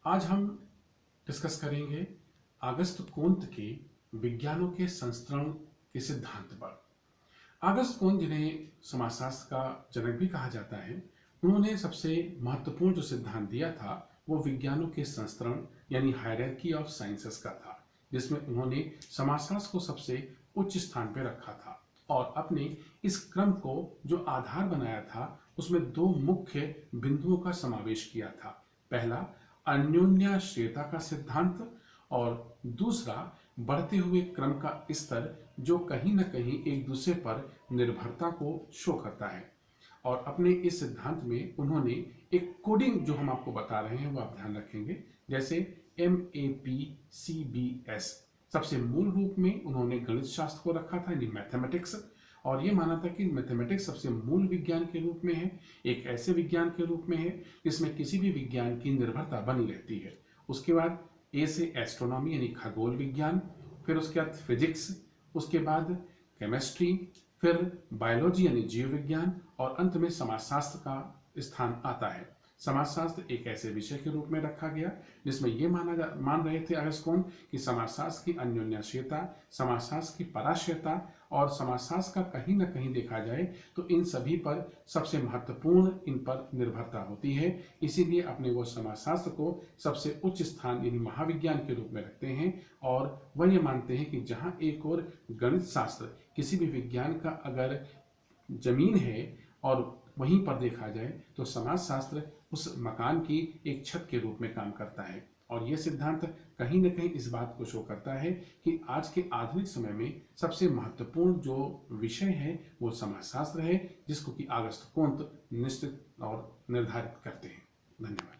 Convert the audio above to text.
आज हम डिस्कस करेंगे अगस्त कोंत के विज्ञानों के संस्करण के सिद्धांत पर। अगस्त कोंत, जिन्हें समाजशास्त्र का जनक भी कहा जाता है, उन्होंने सबसे महत्वपूर्ण जो सिद्धांत दिया था वो विज्ञानों के संस्करण यानी हायरार्की ऑफ साइंसेस का था, जिसमें उन्होंने समाजशास्त्र को सबसे उच्च स्थान पर रखा था और अपने इस क्रम को जो आधार बनाया था उसमें दो मुख्य बिंदुओं का समावेश किया था। पहला अन्योन्याश्रयता का सिद्धांत और दूसरा बढ़ते हुए क्रम का स्तर, जो कहीं न कहीं एक दूसरे पर निर्भरता को शो करता है। और अपने इस सिद्धांत में उन्होंने एक कोडिंग जो हम आपको बता रहे हैं वो आप ध्यान रखेंगे, जैसे MAPCBS। सबसे मूल रूप में उन्होंने गणित शास्त्र को रखा था, यानी मैथमेटिक्स, और ये माना था कि मैथमेटिक्स सबसे मूल विज्ञान के रूप में है, एक ऐसे विज्ञान के रूप में है जिसमें किसी भी विज्ञान की निर्भरता बनी रहती है। उसके बाद ए से एस्ट्रोनॉमी यानी खगोल विज्ञान, फिर उसके बाद फिजिक्स, उसके बाद केमिस्ट्री, फिर बायोलॉजी यानी जीव विज्ञान, और अंत में समाजशास्त्र का स्थान आता है। समाजशास्त्र एक ऐसे विषय के रूप में रखा गया जिसमें यह मान रहे थे अगस्त कोंत कि समाजशास्त्र की अन्योन्याश्रयता, समाजशास्त्र की पराश्रयता और समाजशास्त्र का कहीं ना कहीं देखा जाए तो इन सभी पर सबसे महत्वपूर्ण इन पर निर्भरता होती है। इसीलिए अपने वो समाजशास्त्र को सबसे उच्च स्थान यानी महाविज्ञान के रूप में रखते हैं और वह ये मानते हैं कि जहाँ एक और गणित शास्त्र किसी भी विज्ञान का अगर जमीन है और वहीं पर देखा जाए तो समाजशास्त्र उस मकान की एक छत के रूप में काम करता है। और यह सिद्धांत कहीं न कहीं इस बात को शो करता है कि आज के आधुनिक समय में सबसे महत्वपूर्ण जो विषय है वो समाजशास्त्र है, जिसको कि अगस्त कोंत निश्चित और निर्धारित करते हैं। धन्यवाद।